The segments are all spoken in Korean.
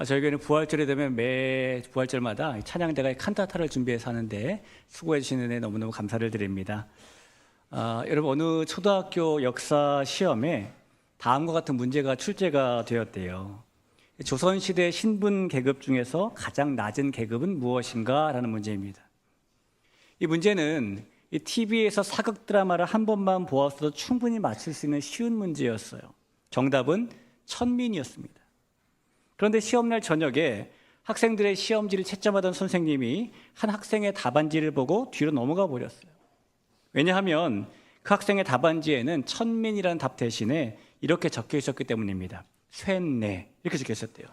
저희 교회는 부활절이 되면 매 부활절마다 찬양대가 칸타타를 준비해서 하는데 수고해 주시는 데 너무너무 감사를 드립니다. 여러분, 어느 초등학교 역사 시험에 다음과 같은 문제가 출제가 되었대요. 조선시대 신분 계급 중에서 가장 낮은 계급은 무엇인가? 라는 문제입니다. 이 문제는 TV에서 사극 드라마를 한 번만 보았어도 충분히 맞출 수 있는 쉬운 문제였어요. 정답은 천민이었습니다. 그런데 시험날 저녁에 학생들의 시험지를 채점하던 선생님이 한 학생의 답안지를 보고 뒤로 넘어가 버렸어요. 왜냐하면 그 학생의 답안지에는 천민이라는 답 대신에 이렇게 적혀 있었기 때문입니다. 쇠네, 이렇게 적혀 있었대요.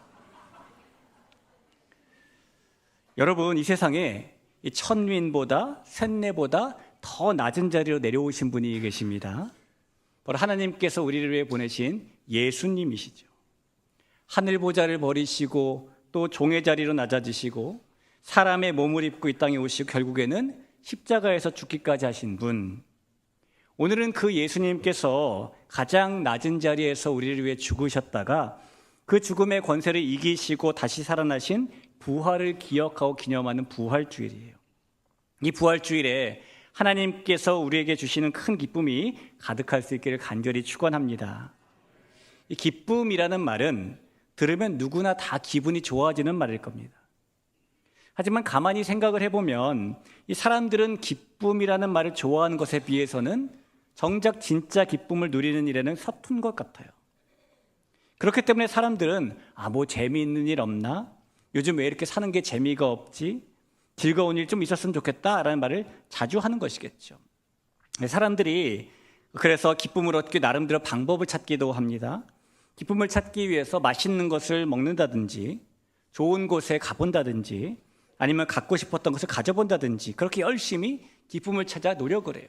여러분, 이 세상에 이 천민보다 쇠네보다 더 낮은 자리로 내려오신 분이 계십니다. 바로 하나님께서 우리를 위해 보내신 예수님이시죠. 하늘 보좌를 버리시고 또 종의 자리로 낮아지시고 사람의 몸을 입고 이 땅에 오시고 결국에는 십자가에서 죽기까지 하신 분. 오늘은 그 예수님께서 가장 낮은 자리에서 우리를 위해 죽으셨다가 그 죽음의 권세를 이기시고 다시 살아나신 부활을 기억하고 기념하는 부활주일이에요. 이 부활주일에 하나님께서 우리에게 주시는 큰 기쁨이 가득할 수 있기를 간절히 축원합니다. 이 기쁨이라는 말은 들으면 누구나 다 기분이 좋아지는 말일 겁니다. 하지만 가만히 생각을 해보면 이 사람들은 기쁨이라는 말을 좋아하는 것에 비해서는 정작 진짜 기쁨을 누리는 일에는 서툰 것 같아요. 그렇기 때문에 사람들은 뭐 재미있는 일 없나? 요즘 왜 이렇게 사는 게 재미가 없지? 즐거운 일 좀 있었으면 좋겠다라는 말을 자주 하는 것이겠죠. 사람들이 그래서 기쁨을 얻기 나름대로 방법을 찾기도 합니다. 기쁨을 찾기 위해서 맛있는 것을 먹는다든지 좋은 곳에 가본다든지 아니면 갖고 싶었던 것을 가져본다든지 그렇게 열심히 기쁨을 찾아 노력을 해요.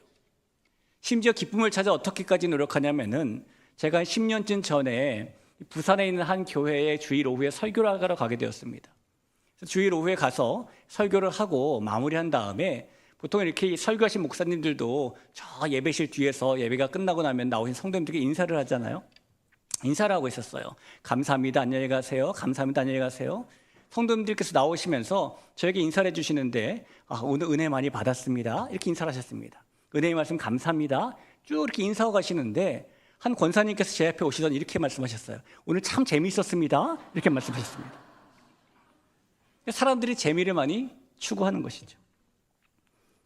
심지어 기쁨을 찾아 어떻게까지 노력하냐면은 제가 한 10년쯤 전에 부산에 있는 한 교회에 주일 오후에 설교를 하러 가게 되었습니다. 주일 오후에 가서 설교를 하고 마무리한 다음에 보통 이렇게 설교하신 목사님들도 저 예배실 뒤에서 예배가 끝나고 나면 나오신 성도님들에게 인사를 하잖아요. 인사를 하고 있었어요. 감사합니다, 안녕히 가세요. 감사합니다, 안녕히 가세요. 성도님들께서 나오시면서 저에게 인사를 해주시는데 오늘 은혜 많이 받았습니다, 이렇게 인사를 하셨습니다. 은혜의 말씀 감사합니다. 쭉 이렇게 인사하고 가시는데 한 권사님께서 제 앞에 오시더니 이렇게 말씀하셨어요. 오늘 참 재미있었습니다, 이렇게 말씀하셨습니다. 사람들이 재미를 많이 추구하는 것이죠.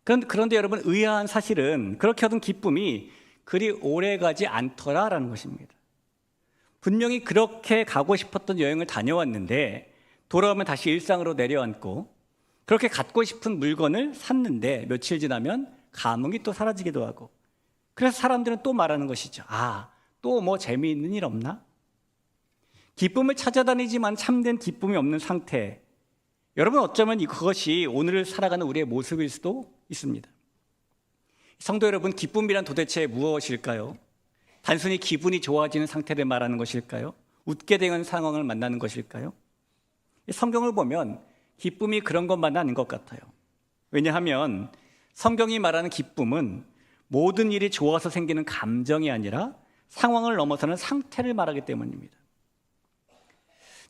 그런데 여러분, 의아한 사실은 그렇게 얻은 기쁨이 그리 오래가지 않더라라는 것입니다. 분명히 그렇게 가고 싶었던 여행을 다녀왔는데 돌아오면 다시 일상으로 내려앉고 그렇게 갖고 싶은 물건을 샀는데 며칠 지나면 감흥이 또 사라지기도 하고 그래서 사람들은 또 말하는 것이죠. 또 뭐 재미있는 일 없나? 기쁨을 찾아다니지만 참된 기쁨이 없는 상태. 여러분, 어쩌면 그것이 오늘을 살아가는 우리의 모습일 수도 있습니다. 성도 여러분, 기쁨이란 도대체 무엇일까요? 단순히 기분이 좋아지는 상태를 말하는 것일까요? 웃게 되는 상황을 만나는 것일까요? 성경을 보면 기쁨이 그런 것만은 아닌 것 같아요. 왜냐하면 성경이 말하는 기쁨은 모든 일이 좋아서 생기는 감정이 아니라 상황을 넘어서는 상태를 말하기 때문입니다.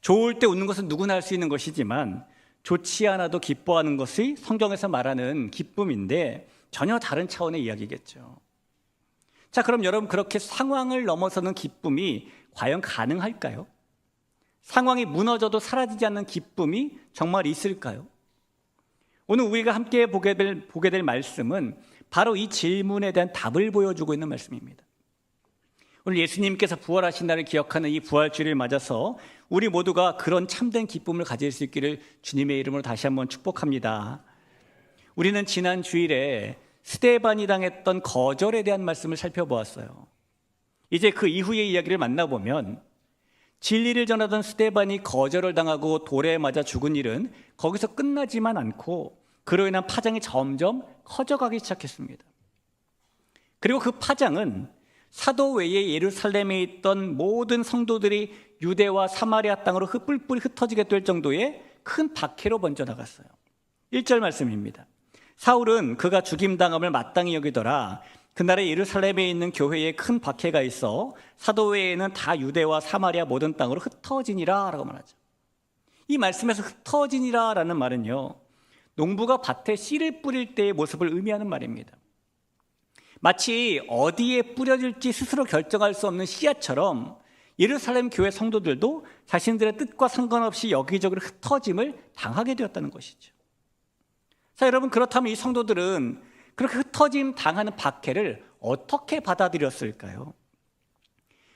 좋을 때 웃는 것은 누구나 할 수 있는 것이지만 좋지 않아도 기뻐하는 것이 성경에서 말하는 기쁨인데 전혀 다른 차원의 이야기겠죠. 자, 그럼 여러분, 그렇게 상황을 넘어서는 기쁨이 과연 가능할까요? 상황이 무너져도 사라지지 않는 기쁨이 정말 있을까요? 오늘 우리가 함께 보게 될 말씀은 바로 이 질문에 대한 답을 보여주고 있는 말씀입니다. 오늘 예수님께서 부활하신 날을 기억하는 이 부활주일을 맞아서 우리 모두가 그런 참된 기쁨을 가질 수 있기를 주님의 이름으로 다시 한번 축복합니다. 우리는 지난 주일에 스데반이 당했던 거절에 대한 말씀을 살펴보았어요. 이제 그 이후의 이야기를 만나보면 진리를 전하던 스데반이 거절을 당하고 돌에 맞아 죽은 일은 거기서 끝나지만 않고 그로 인한 파장이 점점 커져가기 시작했습니다. 그리고 그 파장은 사도 외에 예루살렘에 있던 모든 성도들이 유대와 사마리아 땅으로 뿔뿔이 흩어지게 될 정도의 큰 박해로 번져나갔어요. 1절 말씀입니다. 사울은 그가 죽임당함을 마땅히 여기더라. 그날에 예루살렘에 있는 교회에 큰 박해가 있어 사도 외에는 다 유대와 사마리아 모든 땅으로 흩어지니라 라고 말하죠. 이 말씀에서 흩어지니라라는 말은요, 농부가 밭에 씨를 뿌릴 때의 모습을 의미하는 말입니다. 마치 어디에 뿌려질지 스스로 결정할 수 없는 씨앗처럼 예루살렘 교회 성도들도 자신들의 뜻과 상관없이 여기저기로 흩어짐을 당하게 되었다는 것이죠. 자, 여러분, 그렇다면 이 성도들은 그렇게 흩어짐 당하는 박해를 어떻게 받아들였을까요?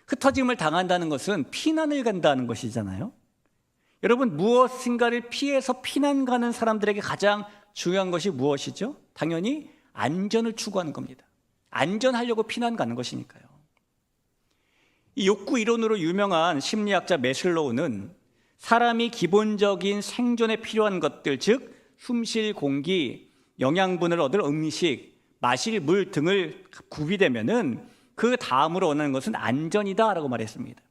흩어짐을 당한다는 것은 피난을 간다는 것이잖아요. 여러분, 무엇인가를 피해서 피난 가는 사람들에게 가장 중요한 것이 무엇이죠? 당연히 안전을 추구하는 겁니다. 안전하려고 피난 가는 것이니까요. 이 욕구 이론으로 유명한 심리학자 매슬로우는 사람이 기본적인 생존에 필요한 것들, 즉 숨쉴 공기, 영양분을 얻을 음식, 마실 물 등을 구비되면은 그 다음으로 원하는 것은 안전이다라고 말했습니다.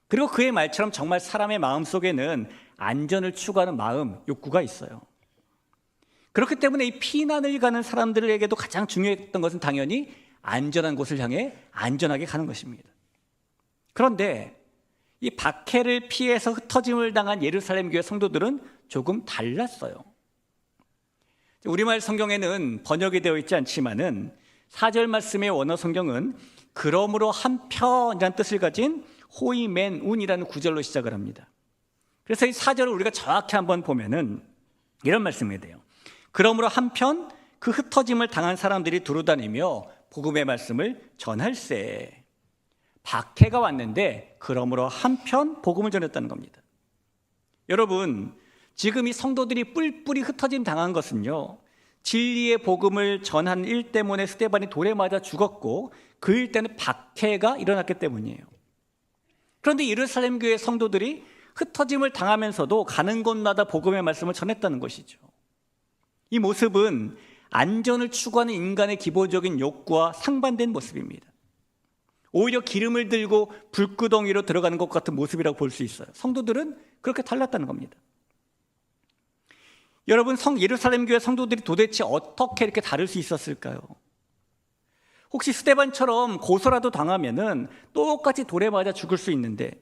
그리고 그의 말처럼 정말 사람의 마음속에는 안전을 추구하는 마음, 욕구가 있어요. 그렇기 때문에 이 피난을 가는 사람들에게도 가장 중요했던 것은 당연히 안전한 곳을 향해 안전하게 가는 것입니다. 그런데 이 박해를 피해서 흩어짐을 당한 예루살렘 교회 성도들은 조금 달랐어요. 우리말 성경에는 번역이 되어 있지 않지만은 4절 말씀의 원어 성경은 그러므로 한편이라는 뜻을 가진 호이멘 운이라는 구절로 시작을 합니다. 그래서 이 4절을 우리가 정확히 한번 보면은 이런 말씀이 돼요. 그러므로 한편 그 흩어짐을 당한 사람들이 두루다니며 복음의 말씀을 전할세. 박해가 왔는데 그러므로 한편 복음을 전했다는 겁니다. 여러분, 지금 이 성도들이 뿔뿔이 흩어짐 당한 것은요, 진리의 복음을 전한 일 때문에 스데반이 돌에 맞아 죽었고 그 일 때는 박해가 일어났기 때문이에요. 그런데 예루살렘 교회 성도들이 흩어짐을 당하면서도 가는 곳마다 복음의 말씀을 전했다는 것이죠. 이 모습은 안전을 추구하는 인간의 기본적인 욕구와 상반된 모습입니다. 오히려 기름을 들고 불구덩이로 들어가는 것 같은 모습이라고 볼 수 있어요. 성도들은 그렇게 달랐다는 겁니다. 여러분, 예루살렘 교회 성도들이 도대체 어떻게 이렇게 다를 수 있었을까요? 혹시 스데반처럼 고소라도 당하면은 똑같이 돌에 맞아 죽을 수 있는데,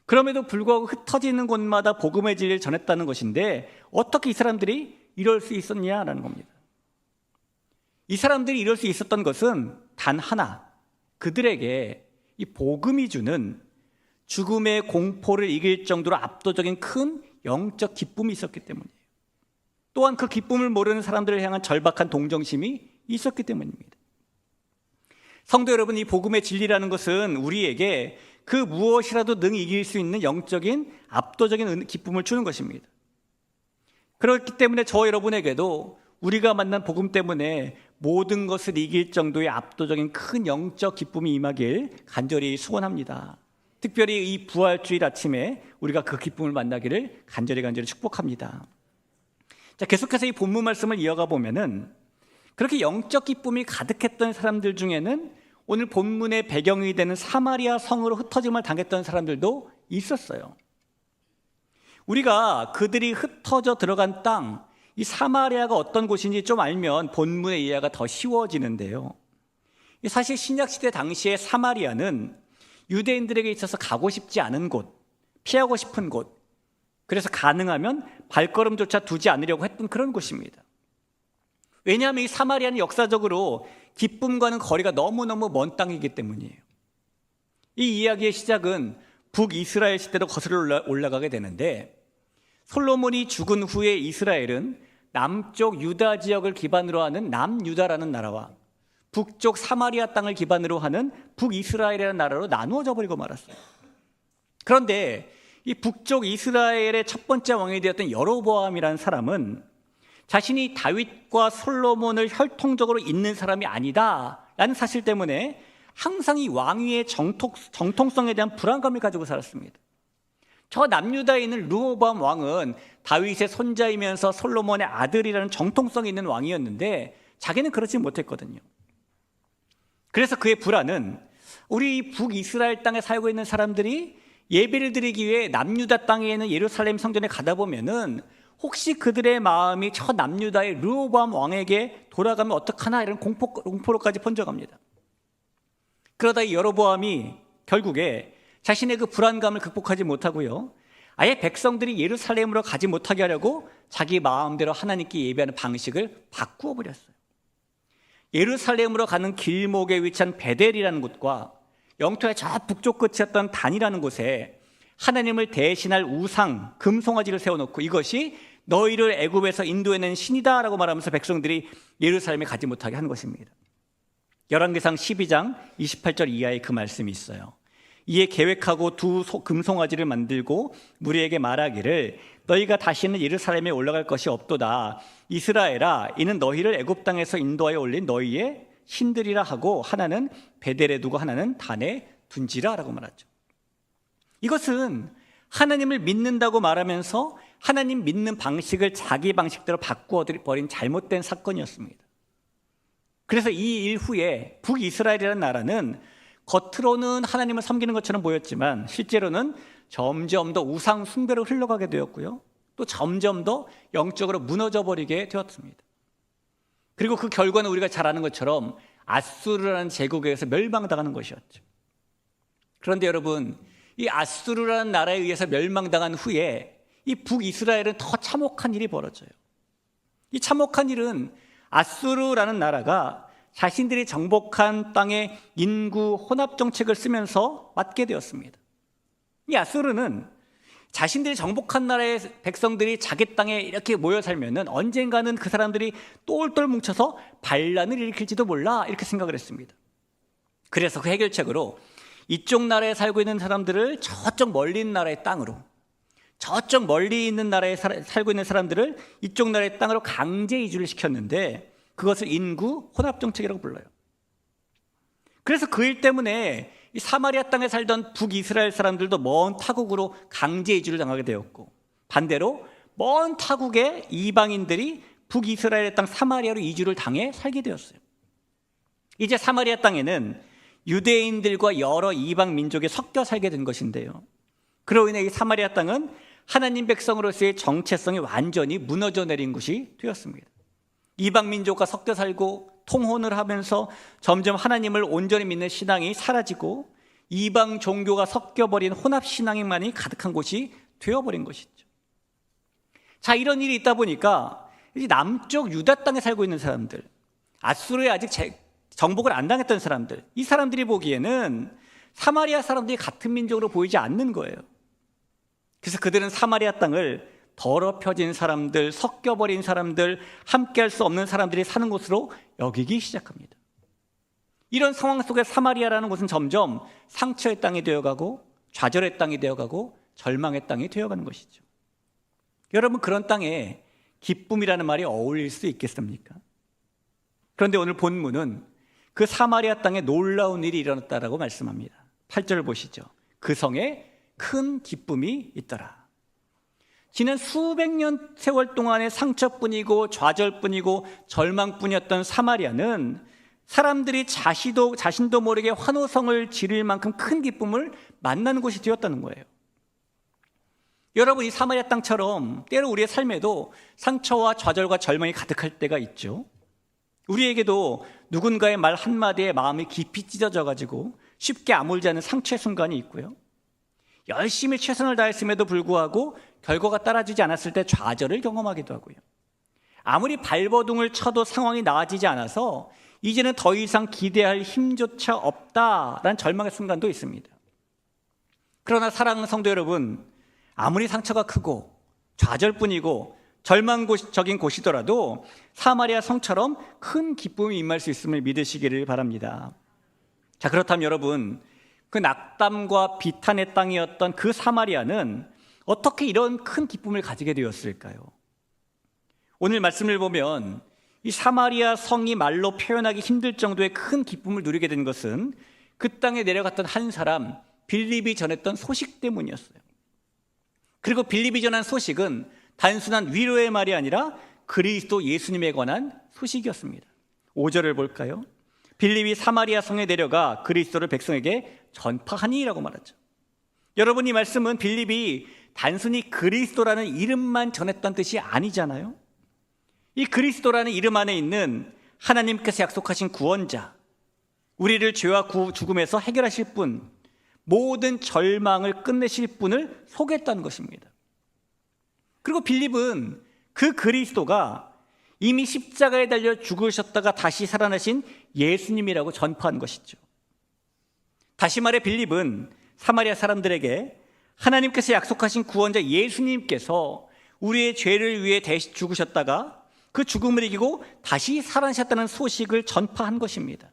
그럼에도 불구하고 흩어지는 곳마다 복음의 진리를 전했다는 것인데 어떻게 이 사람들이 이럴 수 있었냐라는 겁니다. 이 사람들이 이럴 수 있었던 것은 단 하나, 그들에게 이 복음이 주는 죽음의 공포를 이길 정도로 압도적인 큰 영적 기쁨이 있었기 때문이에요. 또한 그 기쁨을 모르는 사람들을 향한 절박한 동정심이 있었기 때문입니다. 성도 여러분, 이 복음의 진리라는 것은 우리에게 그 무엇이라도 능히 이길 수 있는 영적인 압도적인 기쁨을 주는 것입니다. 그렇기 때문에 저 여러분에게도 우리가 만난 복음 때문에 모든 것을 이길 정도의 압도적인 큰 영적 기쁨이 임하길 간절히 소원합니다. 특별히 이 부활주일 아침에 우리가 그 기쁨을 만나기를 간절히 축복합니다. 자, 계속해서 이 본문 말씀을 이어가 보면은 그렇게 영적 기쁨이 가득했던 사람들 중에는 오늘 본문의 배경이 되는 사마리아 성으로 흩어짐을 당했던 사람들도 있었어요. 우리가 그들이 흩어져 들어간 땅, 이 사마리아가 어떤 곳인지 좀 알면 본문의 이해가 더 쉬워지는데요. 사실 신약시대 당시에 사마리아는 유대인들에게 있어서 가고 싶지 않은 곳, 피하고 싶은 곳, 그래서 가능하면 발걸음조차 두지 않으려고 했던 그런 곳입니다. 왜냐하면 이 사마리아는 역사적으로 기쁨과는 거리가 너무너무 먼 땅이기 때문이에요. 이 이야기의 시작은 북이스라엘 시대로 거슬러 올라가게 되는데, 솔로몬이 죽은 후에 이스라엘은 남쪽 유다 지역을 기반으로 하는 남유다라는 나라와 북쪽 사마리아 땅을 기반으로 하는 북이스라엘이라는 나라로 나누어져 버리고 말았어요. 그런데 이 북쪽 이스라엘의 첫 번째 왕이 되었던 여로보암이라는 사람은 자신이 다윗과 솔로몬을 혈통적으로 잇는 사람이 아니다라는 사실 때문에 항상 이 왕위의 정통성에 대한 불안감을 가지고 살았습니다. 저 남유다에 있는 르호보암 왕은 다윗의 손자이면서 솔로몬의 아들이라는 정통성이 있는 왕이었는데 자기는 그렇지 못했거든요. 그래서 그의 불안은 우리 북이스라엘 땅에 살고 있는 사람들이 예배를 드리기 위해 남유다 땅에 있는 예루살렘 성전에 가다 보면은 혹시 그들의 마음이 저 남유다의 르호보암 왕에게 돌아가면 어떡하나 이런 공포로까지 번져갑니다. 그러다 이 여로보암이 결국에 자신의 그 불안감을 극복하지 못하고요, 아예 백성들이 예루살렘으로 가지 못하게 하려고 자기 마음대로 하나님께 예배하는 방식을 바꾸어 버렸어요. 예루살렘으로 가는 길목에 위치한 베델이라는 곳과 영토의 저 북쪽 끝이었던 단이라는 곳에 하나님을 대신할 우상, 금송아지를 세워놓고 이것이 너희를 애굽에서 인도해낸 신이다라고 말하면서 백성들이 예루살렘에 가지 못하게 한 것입니다. 열왕기상 12장 28절 이하에 그 말씀이 있어요. 이에 계획하고 두 금송아지를 만들고 무리에게 말하기를 너희가 다시는 예루살렘에 올라갈 것이 없도다. 이스라엘아, 이는 너희를 애굽 땅에서 인도하여 올린 너희의 신들이라 하고 하나는 베델에 두고 하나는 단에 둔지라 라고 말하죠. 이것은 하나님을 믿는다고 말하면서 하나님 믿는 방식을 자기 방식대로 바꾸어 버린 잘못된 사건이었습니다. 그래서 이 일 후에 북이스라엘이라는 나라는 겉으로는 하나님을 섬기는 것처럼 보였지만 실제로는 점점 더 우상 숭배로 흘러가게 되었고요. 또 점점 더 영적으로 무너져 버리게 되었습니다. 그리고 그 결과는 우리가 잘 아는 것처럼 아수르라는 제국에 의해서 멸망당하는 것이었죠. 그런데 여러분, 이 아수르라는 나라에 의해서 멸망당한 후에 이 북이스라엘은 더 참혹한 일이 벌어져요. 이 참혹한 일은 아수르라는 나라가 자신들이 정복한 땅의 인구 혼합 정책을 쓰면서 맡게 되었습니다. 이 아수르는 자신들이 정복한 나라의 백성들이 자기 땅에 이렇게 모여 살면은 언젠가는 그 사람들이 똘똘 뭉쳐서 반란을 일으킬지도 몰라 이렇게 생각을 했습니다. 그래서 그 해결책으로 이쪽 나라에 살고 있는 사람들을 저쪽 멀리 있는 나라의 땅으로, 저쪽 멀리 있는 나라에 살고 있는 사람들을 이쪽 나라의 땅으로 강제 이주를 시켰는데 그것을 인구 혼합 정책이라고 불러요. 그래서 그 일 때문에 이 사마리아 땅에 살던 북이스라엘 사람들도 먼 타국으로 강제 이주를 당하게 되었고, 반대로 먼 타국의 이방인들이 북이스라엘의 땅 사마리아로 이주를 당해 살게 되었어요. 이제 사마리아 땅에는 유대인들과 여러 이방 민족이 섞여 살게 된 것인데요, 그로 인해 이 사마리아 땅은 하나님 백성으로서의 정체성이 완전히 무너져 내린 곳이 되었습니다. 이방 민족과 섞여 살고 통혼을 하면서 점점 하나님을 온전히 믿는 신앙이 사라지고 이방 종교가 섞여버린 혼합 신앙만이 가득한 곳이 되어버린 것이죠. 자, 이런 일이 있다 보니까 이제 남쪽 유다 땅에 살고 있는 사람들, 아수르에 아직 정복을 안 당했던 사람들, 이 사람들이 보기에는 사마리아 사람들이 같은 민족으로 보이지 않는 거예요. 그래서 그들은 사마리아 땅을 더럽혀진 사람들, 섞여버린 사람들, 함께할 수 없는 사람들이 사는 곳으로 여기기 시작합니다. 이런 상황 속에 사마리아라는 곳은 점점 상처의 땅이 되어가고 좌절의 땅이 되어가고 절망의 땅이 되어가는 것이죠. 여러분, 그런 땅에 기쁨이라는 말이 어울릴 수 있겠습니까? 그런데 오늘 본문은 그 사마리아 땅에 놀라운 일이 일어났다라고 말씀합니다. 8절을 보시죠. 그 성에 큰 기쁨이 있더라. 지난 수백 년 세월 동안의 상처뿐이고 좌절뿐이고 절망뿐이었던 사마리아는 사람들이 자신도 모르게 환호성을 지를 만큼 큰 기쁨을 만나는 곳이 되었다는 거예요. 여러분, 이 사마리아 땅처럼 때로 우리의 삶에도 상처와 좌절과 절망이 가득할 때가 있죠. 우리에게도 누군가의 말 한마디에 마음이 깊이 찢어져가지고 쉽게 아물지 않는 상처의 순간이 있고요, 열심히 최선을 다했음에도 불구하고 결과가 따라주지 않았을 때 좌절을 경험하기도 하고요, 아무리 발버둥을 쳐도 상황이 나아지지 않아서 이제는 더 이상 기대할 힘조차 없다라는 절망의 순간도 있습니다. 그러나 사랑하는 성도 여러분, 아무리 상처가 크고 좌절뿐이고 절망적인 곳이더라도 사마리아 성처럼 큰 기쁨이 임할 수 있음을 믿으시기를 바랍니다. 자, 그렇다면 여러분, 그 낙담과 비탄의 땅이었던 그 사마리아는 어떻게 이런 큰 기쁨을 가지게 되었을까요? 오늘 말씀을 보면 이 사마리아 성이 말로 표현하기 힘들 정도의 큰 기쁨을 누리게 된 것은 그 땅에 내려갔던 한 사람 빌립이 전했던 소식 때문이었어요. 그리고 빌립이 전한 소식은 단순한 위로의 말이 아니라 그리스도 예수님에 관한 소식이었습니다. 5절을 볼까요? 빌립이 사마리아 성에 내려가 그리스도를 백성에게 전파하니라고 말하죠. 여러분, 이 말씀은 빌립이 단순히 그리스도라는 이름만 전했던 뜻이 아니잖아요. 이 그리스도라는 이름 안에 있는 하나님께서 약속하신 구원자, 우리를 죄와 죽음에서 해결하실 분, 모든 절망을 끝내실 분을 소개했다는 것입니다. 그리고 빌립은 그 그리스도가 이미 십자가에 달려 죽으셨다가 다시 살아나신 예수님이라고 전파한 것이죠. 다시 말해 빌립은 사마리아 사람들에게 하나님께서 약속하신 구원자 예수님께서 우리의 죄를 위해 대신 죽으셨다가 그 죽음을 이기고 다시 살아나셨다는 소식을 전파한 것입니다.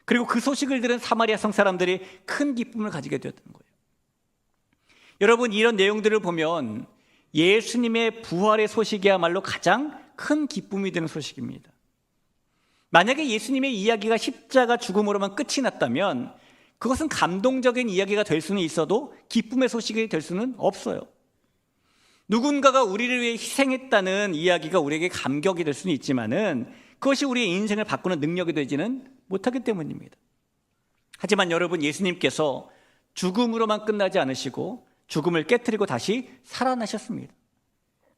그리고 그 소식을 들은 사마리아 성 사람들이 큰 기쁨을 가지게 되었던 거예요. 여러분, 이런 내용들을 보면 예수님의 부활의 소식이야말로 가장 큰 기쁨이 되는 소식입니다. 만약에 예수님의 이야기가 십자가 죽음으로만 끝이 났다면 그것은 감동적인 이야기가 될 수는 있어도 기쁨의 소식이 될 수는 없어요. 누군가가 우리를 위해 희생했다는 이야기가 우리에게 감격이 될 수는 있지만은 그것이 우리의 인생을 바꾸는 능력이 되지는 못하기 때문입니다. 하지만 여러분, 예수님께서 죽음으로만 끝나지 않으시고 죽음을 깨트리고 다시 살아나셨습니다.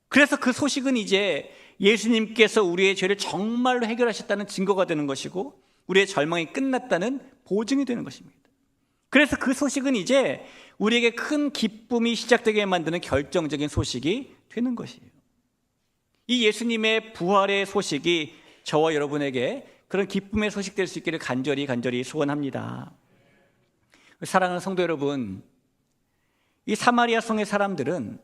그래서 그 소식은 이제 예수님께서 우리의 죄를 정말로 해결하셨다는 증거가 되는 것이고 우리의 절망이 끝났다는 보증이 되는 것입니다. 그래서 그 소식은 이제 우리에게 큰 기쁨이 시작되게 만드는 결정적인 소식이 되는 것이에요. 이 예수님의 부활의 소식이 저와 여러분에게 그런 기쁨의 소식 될 수 있기를 간절히 소원합니다. 사랑하는 성도 여러분, 이 사마리아 성의 사람들은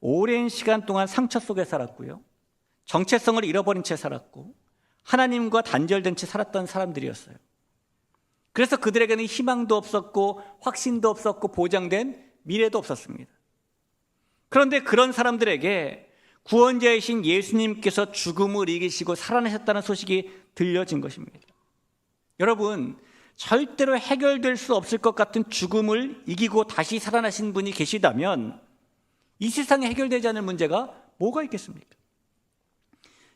오랜 시간 동안 상처 속에 살았고요, 정체성을 잃어버린 채 살았고 하나님과 단절된 채 살았던 사람들이었어요. 그래서 그들에게는 희망도 없었고 확신도 없었고 보장된 미래도 없었습니다. 그런데 그런 사람들에게 구원자이신 예수님께서 죽음을 이기시고 살아나셨다는 소식이 들려진 것입니다. 여러분, 절대로 해결될 수 없을 것 같은 죽음을 이기고 다시 살아나신 분이 계시다면 이 세상에 해결되지 않을 문제가 뭐가 있겠습니까?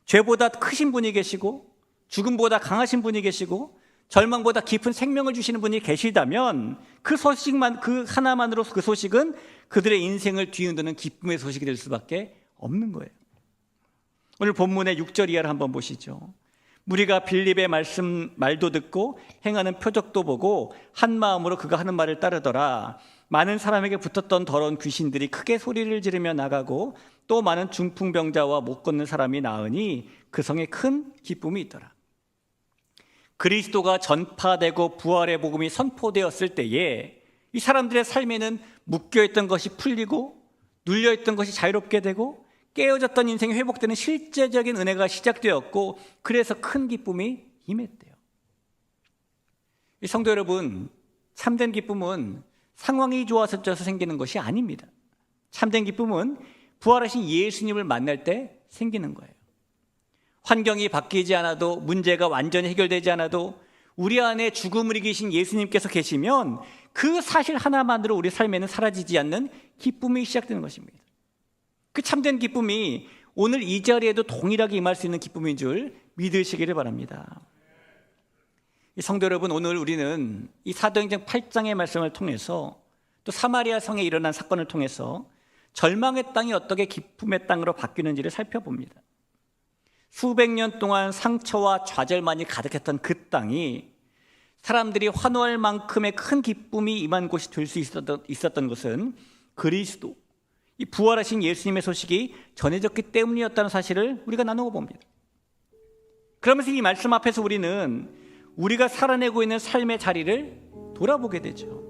죄보다 크신 분이 계시고 죽음보다 강하신 분이 계시고 절망보다 깊은 생명을 주시는 분이 계시다면 그 소식만, 그 하나만으로 그 소식은 그들의 인생을 뒤흔드는 기쁨의 소식이 될 수밖에 없는 거예요. 오늘 본문의 6절 이하를 한번 보시죠. 무리가 빌립의 말도 듣고 행하는 표적도 보고 한 마음으로 그가 하는 말을 따르더라. 많은 사람에게 붙었던 더러운 귀신들이 크게 소리를 지르며 나가고 또 많은 중풍병자와 못 걷는 사람이 나으니 그 성에 큰 기쁨이 있더라. 그리스도가 전파되고 부활의 복음이 선포되었을 때에 이 사람들의 삶에는 묶여있던 것이 풀리고 눌려있던 것이 자유롭게 되고 깨어졌던 인생이 회복되는 실제적인 은혜가 시작되었고 그래서 큰 기쁨이 임했대요. 이 성도 여러분, 참된 기쁨은 상황이 좋아서 생기는 것이 아닙니다. 참된 기쁨은 부활하신 예수님을 만날 때 생기는 거예요. 환경이 바뀌지 않아도, 문제가 완전히 해결되지 않아도 우리 안에 죽음을 이기신 예수님께서 계시면 그 사실 하나만으로 우리 삶에는 사라지지 않는 기쁨이 시작되는 것입니다. 그 참된 기쁨이 오늘 이 자리에도 동일하게 임할 수 있는 기쁨인 줄 믿으시기를 바랍니다. 성도 여러분, 오늘 우리는 이 사도행전 8장의 말씀을 통해서 또 사마리아 성에 일어난 사건을 통해서 절망의 땅이 어떻게 기쁨의 땅으로 바뀌는지를 살펴봅니다. 수백 년 동안 상처와 좌절만이 가득했던 그 땅이 사람들이 환호할 만큼의 큰 기쁨이 임한 곳이 될 수 있었던 것은 그리스도, 이 부활하신 예수님의 소식이 전해졌기 때문이었다는 사실을 우리가 나누어 봅니다. 그러면서 이 말씀 앞에서 우리는 우리가 살아내고 있는 삶의 자리를 돌아보게 되죠.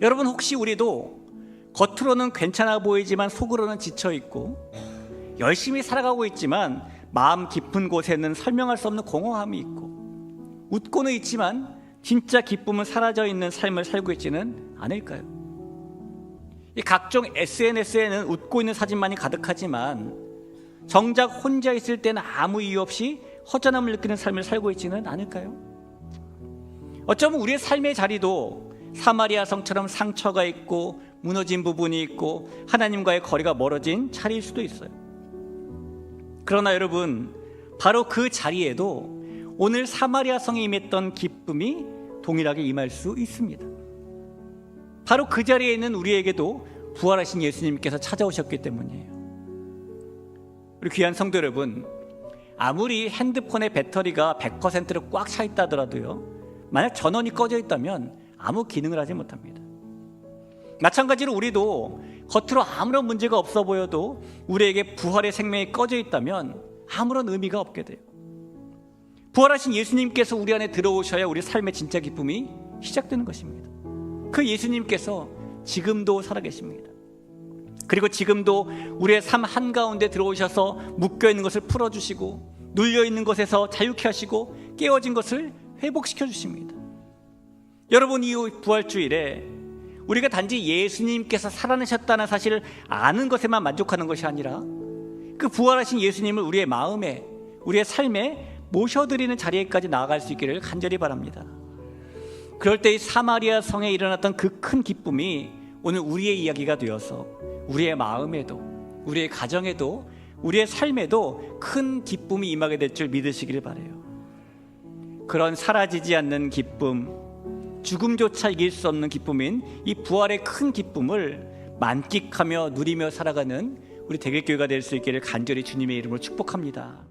여러분, 혹시 우리도 겉으로는 괜찮아 보이지만 속으로는 지쳐있고 열심히 살아가고 있지만 마음 깊은 곳에는 설명할 수 없는 공허함이 있고 웃고는 있지만 진짜 기쁨은 사라져 있는 삶을 살고 있지는 않을까요? 이 각종 SNS에는 웃고 있는 사진만이 가득하지만 정작 혼자 있을 때는 아무 이유 없이 허전함을 느끼는 삶을 살고 있지는 않을까요? 어쩌면 우리의 삶의 자리도 사마리아 성처럼 상처가 있고 무너진 부분이 있고 하나님과의 거리가 멀어진 자리일 수도 있어요. 그러나 여러분, 바로 그 자리에도 오늘 사마리아 성에 임했던 기쁨이 동일하게 임할 수 있습니다. 바로 그 자리에 있는 우리에게도 부활하신 예수님께서 찾아오셨기 때문이에요. 우리 귀한 성도 여러분, 아무리 핸드폰의 배터리가 100%로 꽉 차 있다 하더라도요, 만약 전원이 꺼져 있다면 아무 기능을 하지 못합니다. 마찬가지로 우리도 겉으로 아무런 문제가 없어 보여도 우리에게 부활의 생명이 꺼져 있다면 아무런 의미가 없게 돼요. 부활하신 예수님께서 우리 안에 들어오셔야 우리 삶의 진짜 기쁨이 시작되는 것입니다. 그 예수님께서 지금도 살아계십니다. 그리고 지금도 우리의 삶 한가운데 들어오셔서 묶여있는 것을 풀어주시고 눌려있는 것에서 자유케 하시고 깨어진 것을 회복시켜 주십니다. 여러분, 이 부활주일에 우리가 단지 예수님께서 살아나셨다는 사실을 아는 것에만 만족하는 것이 아니라 그 부활하신 예수님을 우리의 마음에, 우리의 삶에 모셔드리는 자리에까지 나아갈 수 있기를 간절히 바랍니다. 그럴 때 이 사마리아 성에 일어났던 그 큰 기쁨이 오늘 우리의 이야기가 되어서 우리의 마음에도, 우리의 가정에도, 우리의 삶에도 큰 기쁨이 임하게 될 줄 믿으시기를 바라요. 그런 사라지지 않는 기쁨, 죽음조차 이길 수 없는 기쁨인 이 부활의 큰 기쁨을 만끽하며 누리며 살아가는 우리 대길교회가 될 수 있기를 간절히 주님의 이름으로 축복합니다.